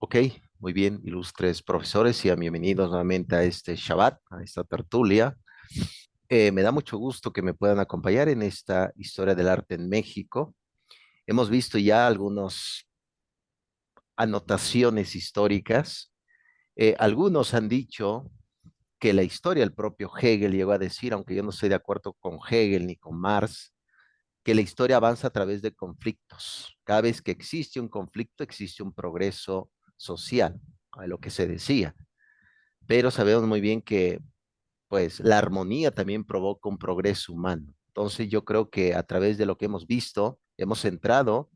Ok, muy bien, ilustres profesores, y bienvenidos nuevamente a este Shabbat, a esta tertulia. Me da mucho gusto que me puedan acompañar en esta historia del arte en México. Hemos visto ya algunas anotaciones históricas. Algunos han dicho que la historia, el propio Hegel llegó a decir, aunque yo no estoy de acuerdo con Hegel ni con Marx, que la historia avanza a través de conflictos. Cada vez que existe un conflicto, existe un progreso social, a lo que se decía. Pero sabemos muy bien que pues la armonía también provoca un progreso humano. Entonces yo creo que a través de lo que hemos visto, hemos entrado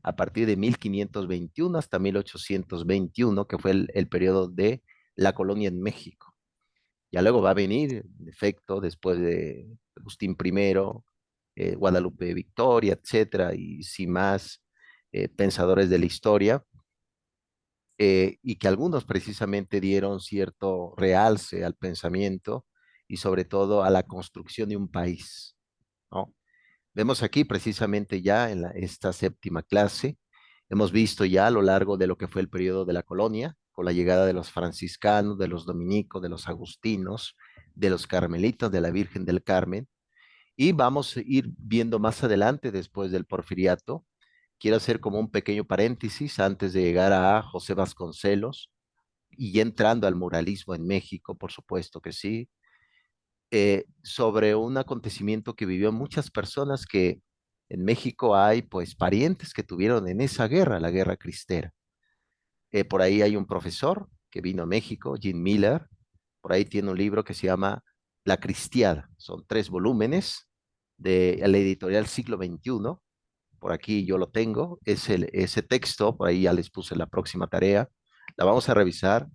a partir de 1521 hasta 1821, que fue el periodo de la colonia en México. Ya luego va a venir, en efecto, después de Agustín I, Guadalupe Victoria, etcétera, y sin más pensadores de la historia, y que algunos precisamente dieron cierto realce al pensamiento y sobre todo a la construcción de un país, ¿no? Vemos aquí precisamente ya en esta séptima clase, hemos visto ya a lo largo de lo que fue el periodo de la colonia, con la llegada de los franciscanos, de los dominicos, de los agustinos, de los carmelitas, de la Virgen del Carmen, y vamos a ir viendo más adelante, después del porfiriato. Quiero hacer como un pequeño paréntesis antes de llegar a José Vasconcelos, y ya entrando al muralismo en México, por supuesto que sí, sobre un acontecimiento que vivió muchas personas que en México hay pues parientes que tuvieron en esa guerra, la guerra cristera. Por ahí hay un profesor que vino a México, Jim Miller, por ahí tiene un libro que se llama La Cristiada, son 3 volúmenes de la editorial Siglo XXI, por aquí yo lo tengo, ese texto, por ahí ya les puse la próxima tarea, la vamos a revisar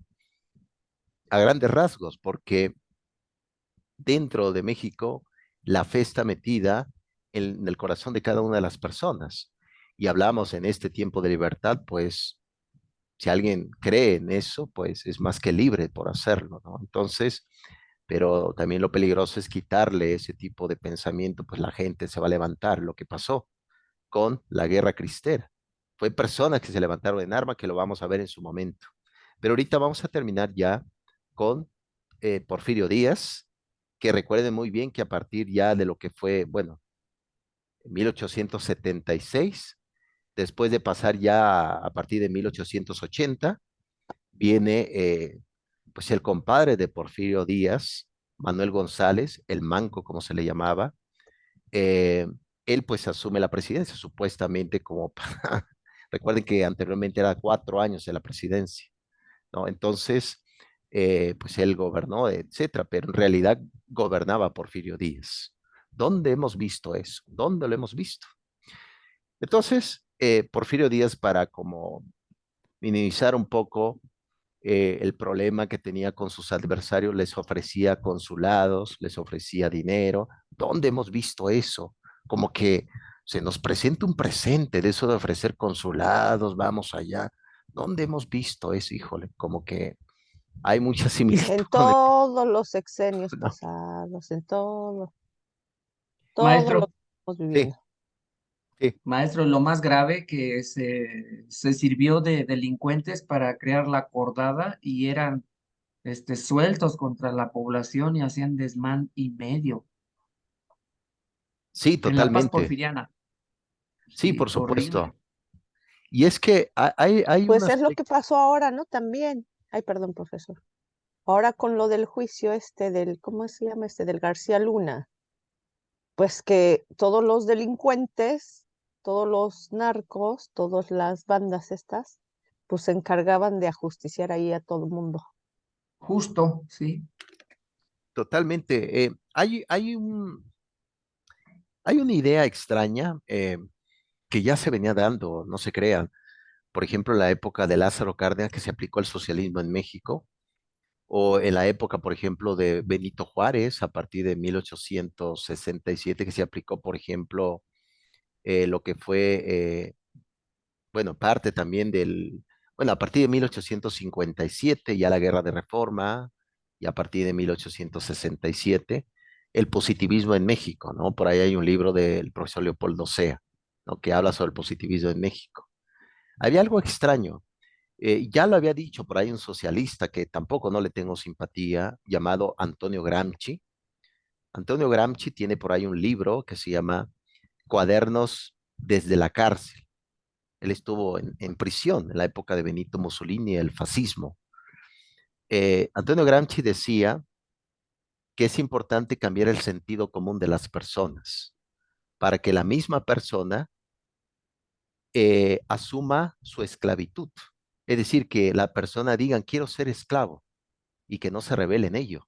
a grandes rasgos, porque dentro de México la fe está metida en el corazón de cada una de las personas. Y hablamos en este tiempo de libertad, pues si alguien cree en eso, pues es más que libre por hacerlo, ¿no? Entonces, pero también lo peligroso es quitarle ese tipo de pensamiento, pues la gente se va a levantar. Lo que pasó con la guerra cristera. Fue personas que se levantaron en arma, que lo vamos a ver en su momento. Pero ahorita vamos a terminar ya con Porfirio Díaz, que recuerden muy bien que a partir ya de lo que fue, bueno, en 1876, después de pasar ya a partir de 1880, viene pues el compadre de Porfirio Díaz, Manuel González, el Manco como se le llamaba. eh, Él pues asume la presidencia supuestamente como para, recuerden que anteriormente era 4 años de la presidencia, ¿no? Entonces, pues él gobernó, etcétera, pero en realidad gobernaba Porfirio Díaz. ¿Dónde hemos visto eso? ¿Dónde lo hemos visto? Entonces, Porfirio Díaz, para como minimizar un poco el problema que tenía con sus adversarios, les ofrecía consulados, les ofrecía dinero. ¿Dónde hemos visto eso? Como que se nos presenta un presente de eso de ofrecer consulados, vamos allá. ¿Dónde hemos visto eso? Híjole, como que hay mucha similitud En con el... todos los sexenios ¿no? pasados, en todo lo Maestro, que estamos Sí, viviendo. sí, maestro, lo más grave que se sirvió de delincuentes para crear la cordada y eran sueltos contra la población y hacían desmán y medio sí, en la paz totalmente. porfiriana. Sí, Sí, por horrible. supuesto. Y es que hay un Pues es lo que aspecto, pasó ahora, ¿no? También. Ay, perdón, profesor. Ahora con lo del juicio ¿cómo se llama del García Luna? Pues que todos los delincuentes, todos los narcos, todas las bandas estas, pues se encargaban de ajusticiar ahí a todo el mundo. Justo, sí. totalmente. Hay una idea extraña que ya se venía dando, no se crean. Por ejemplo, en la época de Lázaro Cárdenas, que se aplicó el socialismo en México, o en la época, por ejemplo, de Benito Juárez, a partir de 1867, que se aplicó, por ejemplo, lo que fue, bueno, parte también bueno, a partir de 1857, ya la Guerra de Reforma, y a partir de 1867, el positivismo en México, ¿no? Por ahí hay un libro del profesor Leopoldo Sea, ¿no? Que habla sobre el positivismo en México. Había algo extraño. Ya lo había dicho por ahí un socialista que tampoco no le tengo simpatía, llamado Antonio Gramsci. Antonio Gramsci tiene por ahí un libro que se llama Cuadernos desde la cárcel. Él estuvo en prisión en la época de Benito Mussolini, el fascismo. Antonio Gramsci decía que es importante cambiar el sentido común de las personas para que la misma persona asuma su esclavitud. Es decir, que la persona diga, quiero ser esclavo y que no se rebele en ello,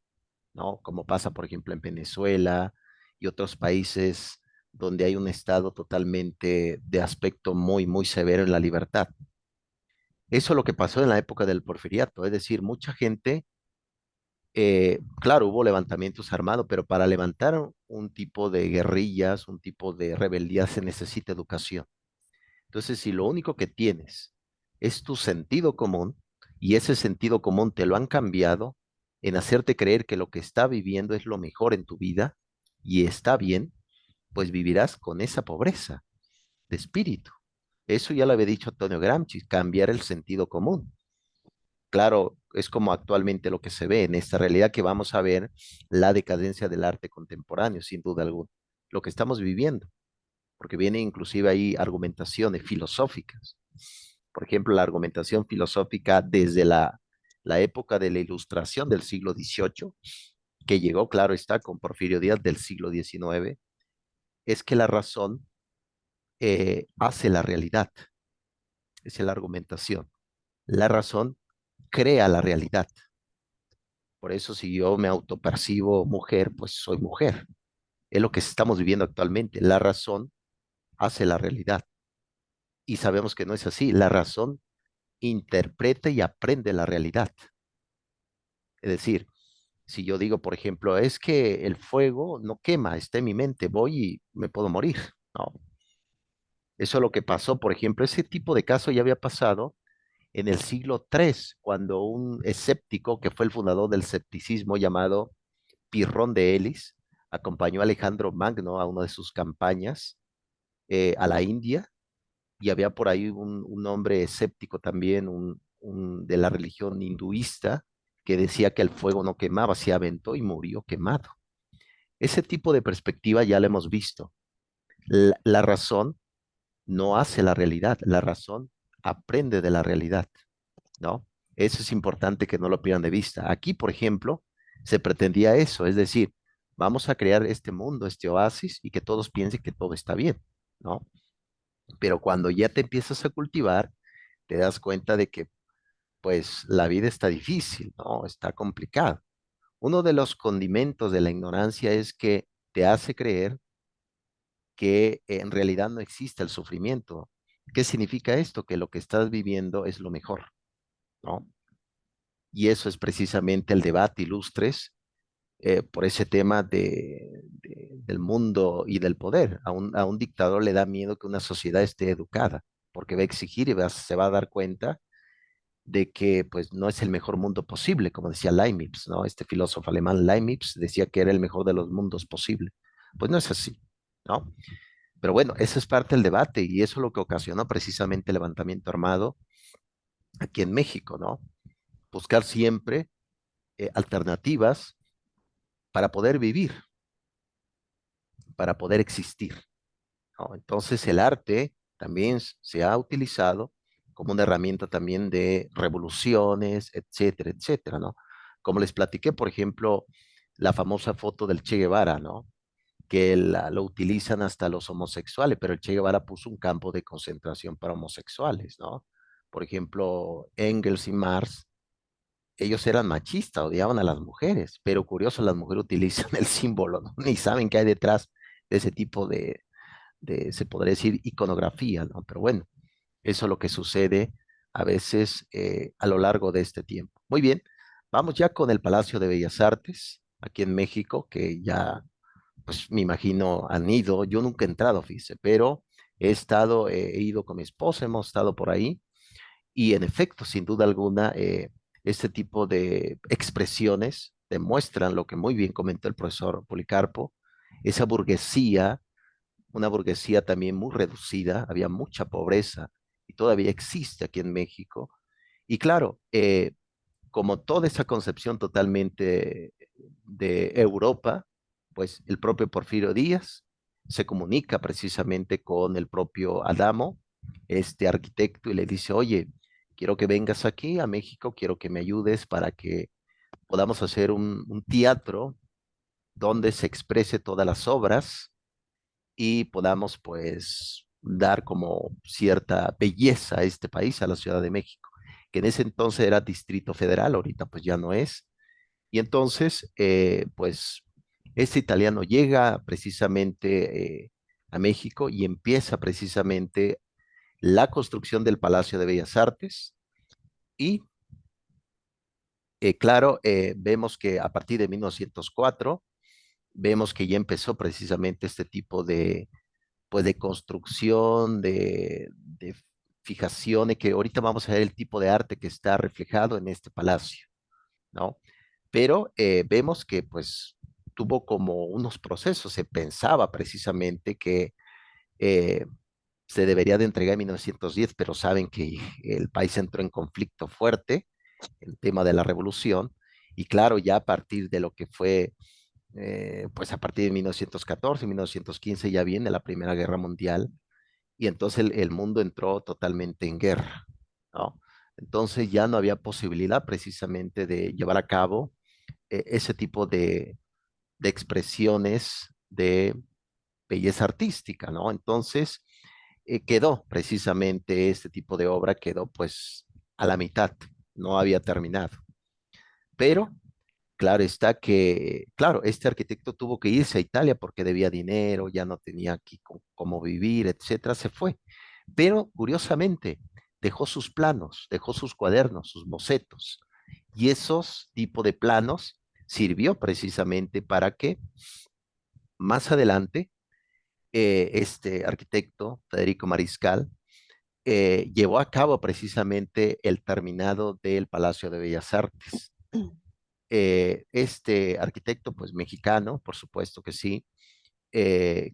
¿no? Como pasa, por ejemplo, en Venezuela y otros países donde hay un estado totalmente de aspecto muy, muy severo en la libertad. Eso es lo que pasó en la época del porfiriato, es decir, mucha gente, claro, hubo levantamientos armados, pero para levantar un tipo de guerrillas, un tipo de rebeldía se necesita educación. Entonces, si lo único que tienes es tu sentido común y ese sentido común te lo han cambiado en hacerte creer que lo que está viviendo es lo mejor en tu vida y está bien, pues vivirás con esa pobreza de espíritu. Eso ya lo había dicho Antonio Gramsci, cambiar el sentido común. Claro, es como actualmente lo que se ve en esta realidad que vamos a ver la decadencia del arte contemporáneo, sin duda alguna, lo que estamos viviendo, porque viene inclusive ahí argumentaciones filosóficas. Por ejemplo, la argumentación filosófica desde la época de la Ilustración del siglo XVIII, que llegó, claro está, con Porfirio Díaz del siglo XIX, es que la razón hace la realidad, esa es la argumentación. La razón crea la realidad. Por eso si yo me autopercibo mujer, pues soy mujer. Es lo que estamos viviendo actualmente. La razón hace la realidad. Y sabemos que no es así. La razón interpreta y aprende la realidad. Es decir, si yo digo, por ejemplo, es que el fuego no quema, está en mi mente, voy y me puedo morir. No, eso es lo que pasó, por ejemplo, ese tipo de caso ya había pasado en el siglo III, cuando un escéptico, que fue el fundador del escepticismo llamado Pirrón de Elis, acompañó a Alejandro Magno a una de sus campañas a la India, y había por ahí un hombre escéptico también, de la religión hinduista, que decía que el fuego no quemaba, se aventó y murió quemado. Ese tipo de perspectiva ya la hemos visto. La razón no hace la realidad, la razón aprende de la realidad, ¿no? Eso es importante que no lo pierdan de vista. Aquí, por ejemplo, se pretendía eso, es decir, vamos a crear este mundo, este oasis y que todos piensen que todo está bien, ¿no? Pero cuando ya te empiezas a cultivar, te das cuenta de que pues la vida está difícil, ¿no? Está complicada. Uno de los condimentos de la ignorancia es que te hace creer que en realidad no existe el sufrimiento. ¿Qué significa esto? Que lo que estás viviendo es lo mejor, ¿no? Y eso es precisamente el debate ilustres por ese tema del mundo y del poder. A un dictador le da miedo que una sociedad esté educada, porque va a exigir y se va a dar cuenta de que pues no es el mejor mundo posible, como decía Leibniz, ¿no? Este filósofo alemán Leibniz decía que era el mejor de los mundos posible. Pues no es así, ¿no? Pero bueno, eso es parte del debate y eso es lo que ocasionó precisamente el levantamiento armado aquí en México, ¿no? Buscar siempre alternativas para poder vivir, para poder existir, ¿no? Entonces el arte también se ha utilizado como una herramienta también de revoluciones, etcétera, etcétera, ¿no? Como les platiqué, por ejemplo, la famosa foto del Che Guevara, ¿no? Que lo utilizan hasta los homosexuales, pero el Che Guevara puso un campo de concentración para homosexuales, ¿no? Por ejemplo, Engels y Marx, ellos eran machistas, odiaban a las mujeres, pero curioso, las mujeres utilizan el símbolo, ¿no? Ni saben qué hay detrás de ese tipo se podría decir, iconografía, ¿no? Pero bueno, eso es lo que sucede a veces a lo largo de este tiempo. Muy bien, vamos ya con el Palacio de Bellas Artes, aquí en México, que ya pues me imagino han ido, yo nunca he entrado, fíjese, pero he ido con mi esposa, hemos estado por ahí y en efecto, sin duda alguna, este tipo de expresiones demuestran lo que muy bien comentó el profesor Policarpo, esa burguesía, una burguesía también muy reducida, había mucha pobreza y todavía existe aquí en México, Y claro, como toda esa concepción totalmente de Europa, pues el propio Porfirio Díaz se comunica precisamente con el propio Adamo, este arquitecto, y le dice, oye, quiero que vengas aquí a México, quiero que me ayudes para que podamos hacer un teatro donde se exprese todas las obras y podamos pues dar como cierta belleza a este país, a la Ciudad de México, que en ese entonces era Distrito Federal, ahorita pues ya no es. Y entonces, pues, este italiano llega precisamente a México y empieza precisamente la construcción del Palacio de Bellas Artes. Y claro, vemos que a partir de 1904, vemos que ya empezó precisamente este tipo de, pues, de construcción, de fijación, y que ahorita vamos a ver el tipo de arte que está reflejado en este palacio, ¿no? Pero vemos que pues tuvo como unos procesos, se pensaba precisamente que eh, se debería de entregar en 1910, pero saben que el país entró en conflicto fuerte, el tema de la revolución, y claro, ya a partir de lo que fue, pues a partir de 1914, 1915 ya viene la Primera Guerra Mundial, y entonces el mundo entró totalmente en guerra, ¿no? Entonces ya no había posibilidad precisamente de llevar a cabo ese tipo de expresiones de belleza artística, ¿no? Entonces quedó precisamente este tipo de obra, quedó pues a la mitad, no había terminado. Pero claro está que, claro, este arquitecto tuvo que irse a Italia porque debía dinero, ya no tenía aquí cómo vivir, etcétera, se fue. Pero curiosamente dejó sus planos, dejó sus cuadernos, sus bocetos. Y esos tipos de planos sirvió precisamente para que más adelante este arquitecto, Federico Mariscal, llevó a cabo precisamente el terminado del Palacio de Bellas Artes. Este arquitecto, pues mexicano, por supuesto que sí,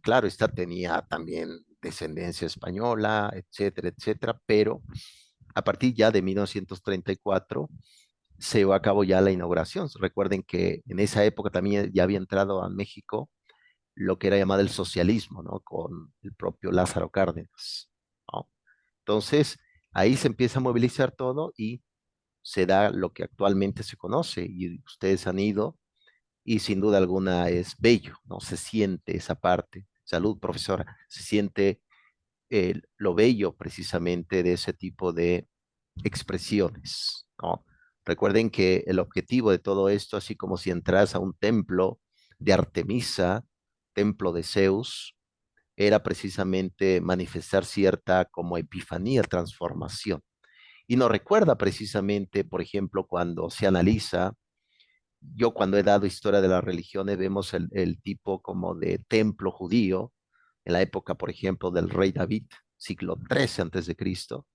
claro, esta tenía también descendencia española, etcétera, etcétera, pero a partir ya de 1934 se llevó a cabo ya la inauguración. Recuerden que en esa época también ya había entrado a México lo que era llamado el socialismo, ¿no? Con el propio Lázaro Cárdenas, ¿no? Entonces, ahí se empieza a movilizar todo y se da lo que actualmente se conoce y ustedes han ido y sin duda alguna es bello, ¿no? Se siente esa parte. Salud, profesora. Se siente lo bello precisamente de ese tipo de expresiones, ¿no? Recuerden que el objetivo de todo esto, así como si entras a un templo de Artemisa, templo de Zeus, era precisamente manifestar cierta como epifanía, transformación. Y nos recuerda precisamente, por ejemplo, cuando se analiza, yo cuando he dado historia de las religiones, vemos el tipo como de templo judío, en la época, por ejemplo, del rey David, siglo XIII antes de Cristo,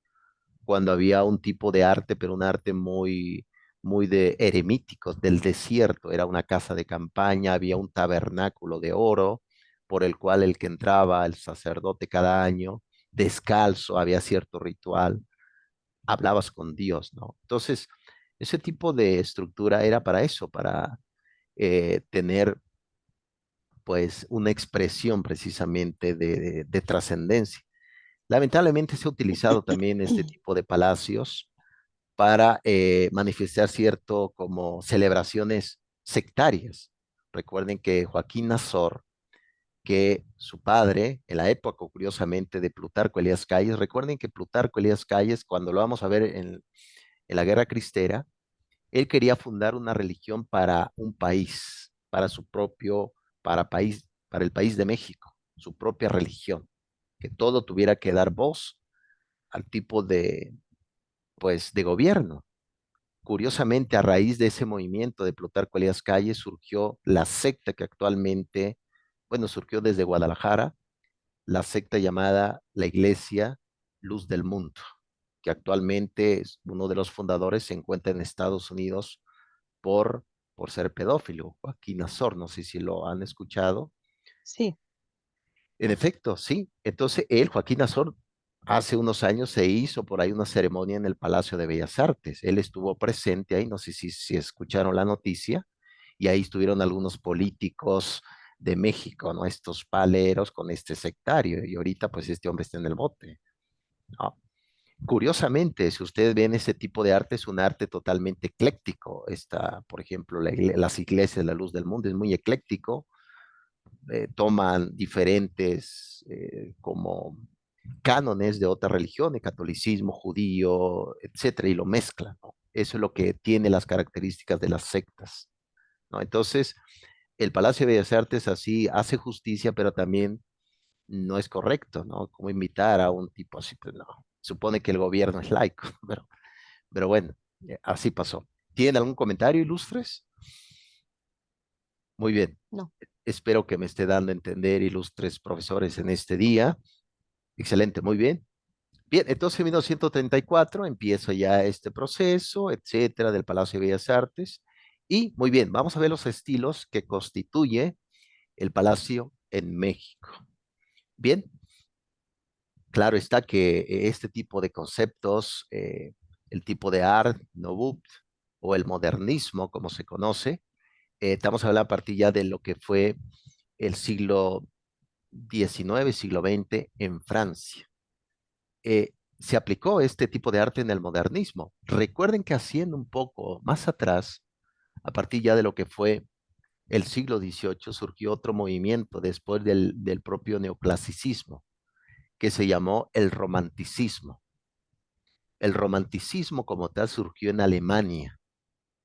cuando había un tipo de arte, pero un arte muy de eremíticos, del desierto. Era una casa de campaña, había un tabernáculo de oro por el cual el que entraba, el sacerdote cada año, descalzo, había cierto ritual, hablabas con Dios, ¿no? Entonces, ese tipo de estructura era para eso, para tener pues una expresión precisamente de trascendencia. Lamentablemente se ha utilizado también este tipo de palacios para manifestar cierto como celebraciones sectarias. Recuerden que Joaquín Nazor, que su padre, en la época curiosamente de Plutarco Elías Calles, recuerden que Plutarco Elías Calles, cuando lo vamos a ver en la Guerra Cristera, él quería fundar una religión para un país, para su propio, para el país de México, su propia religión, que todo tuviera que dar voz al tipo de, pues, de gobierno. Curiosamente, a raíz de ese movimiento de Plutarco Elías Calles surgió la secta que actualmente, bueno, surgió desde Guadalajara, la secta llamada la Iglesia Luz del Mundo, que actualmente es uno de los fundadores, se encuentra en Estados Unidos por, por ser pedófilo, Joaquín Azor, no sé si lo han escuchado. Sí, En efecto, sí. Entonces, él, Joaquín Azor, Hace unos años se hizo por ahí una ceremonia en el Palacio de Bellas Artes. Él estuvo presente ahí, no sé si escucharon la noticia, y ahí estuvieron algunos políticos de México, ¿no? Estos paleros con este sectario, y ahorita pues este hombre está en el bote, ¿no? Curiosamente, si ustedes ven ese tipo de arte, es un arte totalmente ecléctico. Está, por ejemplo, las iglesias, la luz del mundo es muy ecléctico, toman diferentes como cánones de otras religiones, catolicismo, judío, etcétera, y lo mezclan, ¿no? Eso es lo que tiene las características de las sectas, ¿no? Entonces, el Palacio de Bellas Artes así hace justicia, pero también no es correcto, ¿no? Como invitar a un tipo así, pues no. Supone que el gobierno es laico, pero bueno, así pasó. ¿Tienen algún comentario, ilustres? Muy bien. No, Espero que me esté dando a entender, ilustres profesores, en este día. Excelente, muy bien. Bien, entonces en 1934 empiezo ya este proceso, etcétera, del Palacio de Bellas Artes. Y muy bien, vamos a ver los estilos que constituye el Palacio en México. Bien, claro está que este tipo de conceptos, el tipo de Art Nouveau o el modernismo, como se conoce, estamos hablando a partir ya de lo que fue el siglo XIX, siglo XX en Francia. Se aplicó este tipo de arte en el modernismo. Recuerden que haciendo un poco más atrás, a partir ya de lo que fue el siglo XVIII, surgió otro movimiento después del propio neoclasicismo, que se llamó el romanticismo. El romanticismo como tal surgió en Alemania,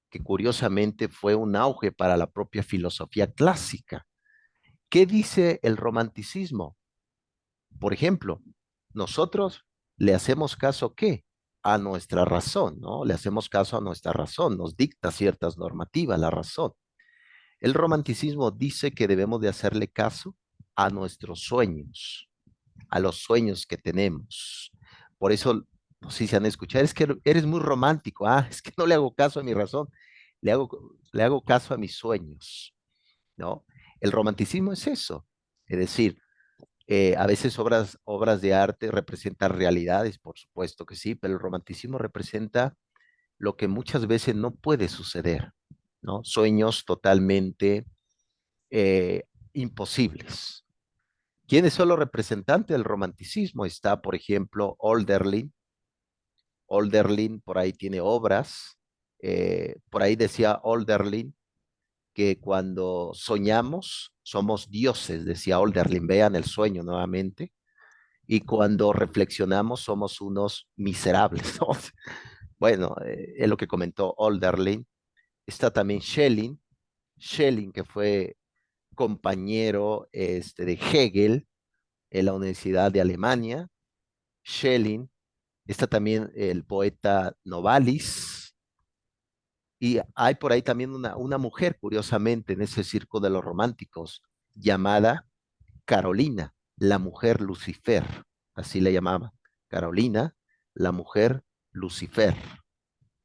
que curiosamente fue un auge para la propia filosofía clásica. ¿Qué dice el romanticismo? Por ejemplo, nosotros le hacemos caso ¿qué? A nuestra razón, ¿no? Le hacemos caso a nuestra razón, nos dicta ciertas normativas la razón. El romanticismo dice que debemos de hacerle caso a nuestros sueños, a los sueños que tenemos. Por eso, no sé si se han escuchado, es que eres muy romántico, es que no le hago caso a mi razón, le hago caso a mis sueños, ¿no? El romanticismo es eso, es decir, a veces obras de arte representan realidades, por supuesto que sí, pero el romanticismo representa lo que muchas veces no puede suceder, ¿no? Sueños totalmente imposibles. ¿Quiénes son los representantes del romanticismo? Está, por ejemplo, Olderlin. Olderlin por ahí tiene obras. Por ahí decía Olderlin que cuando soñamos somos dioses, decía Olderlin. Vean el sueño nuevamente. Y cuando reflexionamos somos unos miserables, ¿no? Bueno, es lo que comentó Olderlin. Está también Schelling, Schelling que fue compañero de Hegel en la Universidad de Alemania. Schelling, está también el poeta Novalis, y hay por ahí también una mujer, curiosamente, en ese círculo de los románticos, llamada Carolina, la mujer Lucifer, así la llamaban. Carolina, la mujer Lucifer.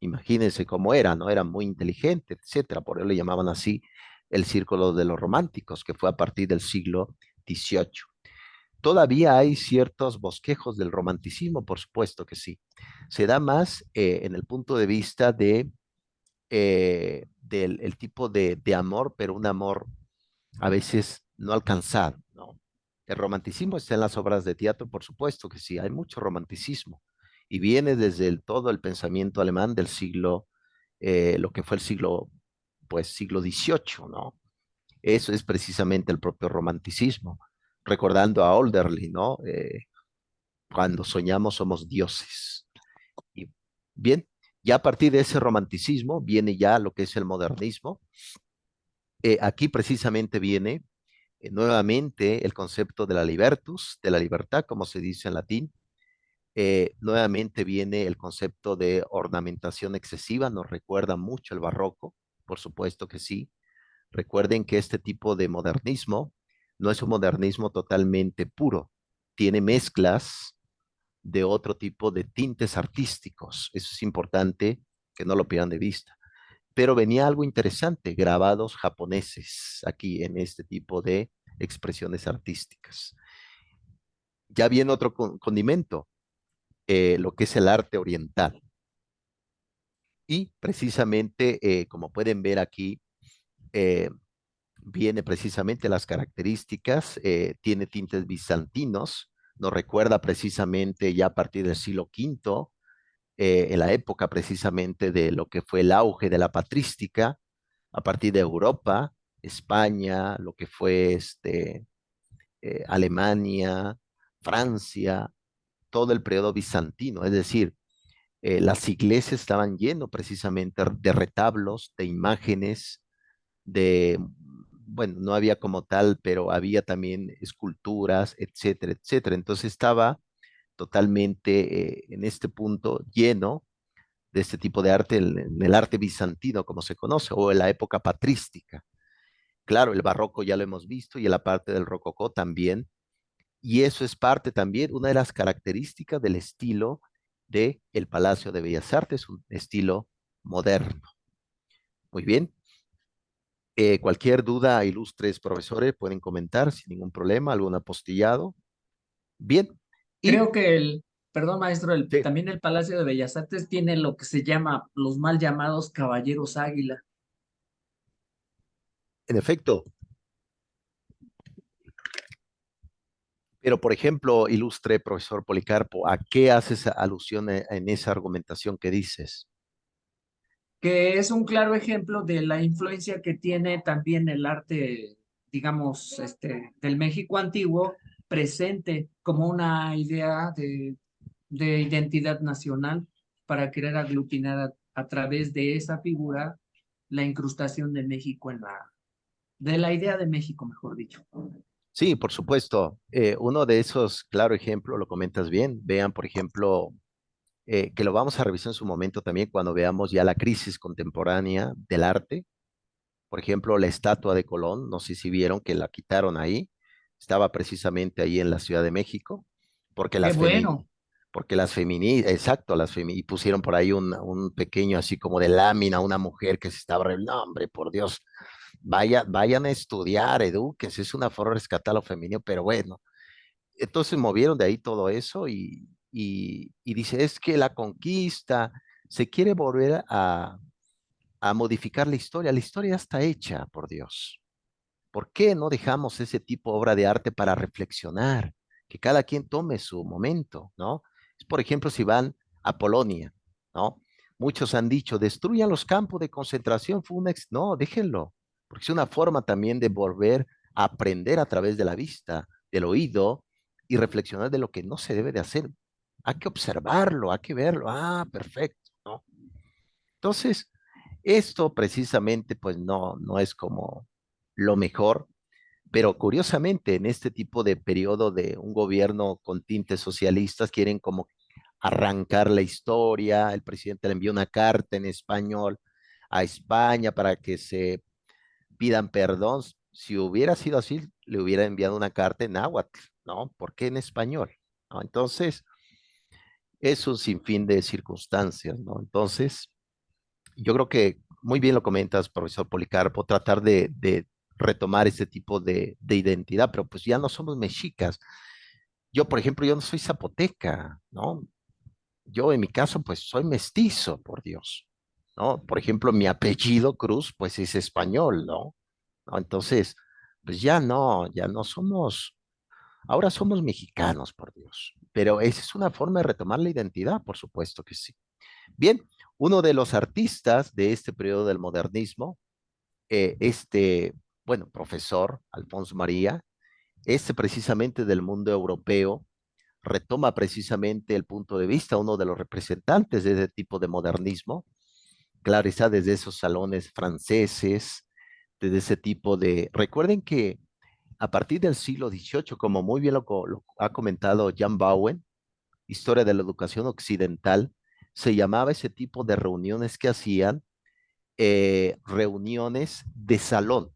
Imagínense cómo era, ¿no? Era muy inteligente, etcétera. Por eso le llamaban así el círculo de los románticos, que fue a partir del siglo XVIII. Todavía hay ciertos bosquejos del romanticismo, por supuesto que sí. Se da más en el punto de vista del el tipo de amor, pero un amor a veces no alcanzado, ¿no? El romanticismo está en las obras de teatro, por supuesto que sí, hay mucho romanticismo y viene desde todo el pensamiento alemán del siglo, lo que fue el siglo, pues siglo XVIII, ¿no? Eso es precisamente el propio romanticismo, recordando a Olderlin, ¿no? Cuando soñamos somos dioses. Y bien, ya a partir de ese romanticismo viene ya lo que es el modernismo. Aquí precisamente viene nuevamente el concepto de la libertus, de la libertad, como se dice en latín. Nuevamente viene el concepto de ornamentación excesiva, nos recuerda mucho el barroco, por supuesto que sí. Recuerden que este tipo de modernismo no es un modernismo totalmente puro, tiene mezclas de otro tipo de tintes artísticos. Eso es importante que no lo pierdan de vista. Pero venía algo interesante, grabados japoneses aquí en este tipo de expresiones artísticas. Ya viene otro condimento, lo que es el arte oriental. Y precisamente, como pueden ver aquí, eh, viene precisamente las características, tiene tintes bizantinos, nos recuerda precisamente ya a partir del siglo V, en la época precisamente de lo que fue el auge de la patrística, a partir de Europa, España, lo que fue Alemania, Francia, todo el periodo bizantino, es decir, las iglesias estaban llenas precisamente de retablos, de imágenes, de, bueno, no había como tal, pero había también esculturas, etcétera, etcétera. Entonces estaba totalmente en este punto lleno de este tipo de arte, el arte bizantino, como se conoce, o en la época patrística. Claro, el barroco ya lo hemos visto y en la parte del rococó también. Y eso es parte también, una de las características del estilo de el Palacio de Bellas Artes, un estilo moderno. Muy bien. Cualquier duda, ilustres profesores, pueden comentar sin ningún problema, algún apostillado. Bien. Y, Creo que perdón maestro, sí, también el Palacio de Bellas Artes tiene lo que se llama los mal llamados caballeros águila. en efecto, pero por ejemplo, ilustre profesor Policarpo, ¿a qué haces alusión en esa argumentación que dices? Que es un claro ejemplo de la influencia que tiene también el arte, digamos, del México antiguo presente como una idea de identidad nacional para querer aglutinar a través de esa figura la incrustación de México de la idea de México, mejor dicho. Sí, por supuesto. Uno de esos, claro ejemplo, lo comentas bien. Vean, por ejemplo, que lo vamos a revisar en su momento también cuando veamos ya la crisis contemporánea del arte. Por ejemplo, la estatua de Colón, no sé si vieron que la quitaron ahí, estaba precisamente ahí en la Ciudad de México, porque Qué bueno. las feministas, exacto, y pusieron por ahí un pequeño así como de lámina, una mujer que se estaba, no, hombre, por Dios, vayan a estudiar, edúquense, es una forma de rescatar lo femenino, pero bueno, entonces movieron de ahí todo eso y dice, es que la conquista se quiere volver a modificar la historia ya está hecha, por Dios. ¿Por qué no dejamos ese tipo de obra de arte para reflexionar? Que cada quien tome su momento, ¿no? Por ejemplo, si van a Polonia, ¿no? Muchos han dicho, destruyan los campos de concentración, no, déjenlo, porque es una forma también de volver a aprender a través de la vista, del oído y reflexionar de lo que no se debe de hacer. Hay que observarlo, hay que verlo. Ah, perfecto, ¿no? Entonces, esto precisamente, pues no es como lo mejor, pero curiosamente, en este tipo de periodo de un gobierno con tintes socialistas, quieren como arrancar la historia. El presidente le envió una carta en español a España para que se pidan perdón. Si hubiera sido así, le hubiera enviado una carta en náhuatl, ¿no? ¿Por qué en español? ¿No? Entonces, es un sinfín de circunstancias, ¿no? Entonces, yo creo que muy bien lo comentas, profesor Policarpo, tratar de retomar ese tipo de identidad, pero pues ya no somos mexicas. Yo, por ejemplo, yo no soy zapoteca, ¿no? Yo en mi caso, pues soy mestizo, por Dios, ¿no? Por ejemplo, mi apellido Cruz, pues es español, ¿no? ¿No? Entonces, pues ya no somos, ahora somos mexicanos, por Dios. Pero esa es una forma de retomar la identidad, por supuesto que sí. Bien, uno de los artistas de este periodo del modernismo, bueno, profesor Alfonso María, precisamente del mundo europeo, retoma precisamente el punto de vista, uno de los representantes de ese tipo de modernismo, claro está, desde esos salones franceses, desde ese tipo de... Recuerden que a partir del siglo XVIII, como muy bien lo ha comentado Jan Bowen, Historia de la Educación Occidental, se llamaba ese tipo de reuniones que hacían reuniones de salón.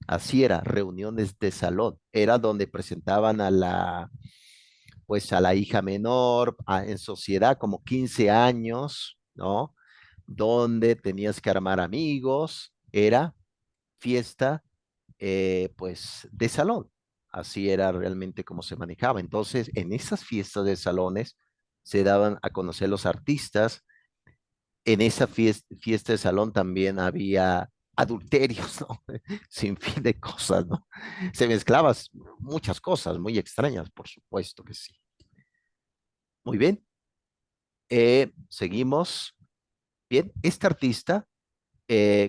Así era, reuniones de salón. Era donde presentaban pues a la hija menor en sociedad, como 15 años, ¿no? Donde tenías que armar amigos. Era fiesta, pues, de salón. Así era realmente como se manejaba. Entonces, en esas fiestas de salones se daban a conocer los artistas. En esa fiesta de salón también había adulterios, ¿no? Sin fin de cosas, ¿no? Se mezclaban muchas cosas muy extrañas, por supuesto que sí. Muy bien. Seguimos. Bien, este artista,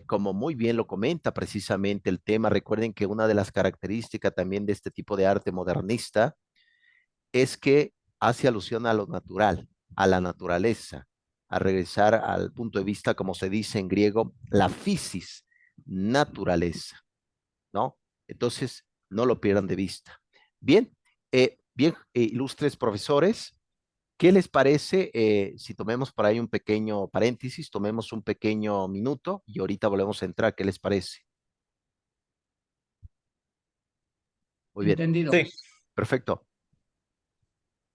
como muy bien lo comenta precisamente el tema, recuerden que una de las características también de este tipo de arte modernista es que hace alusión a lo natural, a la naturaleza, a regresar al punto de vista, como se dice en griego, la physis, naturaleza, ¿no? Entonces, no lo pierdan de vista. Bien, ilustres profesores, ¿qué les parece si tomemos por ahí un pequeño paréntesis, tomemos un pequeño minuto y ahorita volvemos a entrar? ¿Qué les parece? Muy bien, Entendido. Sí. perfecto.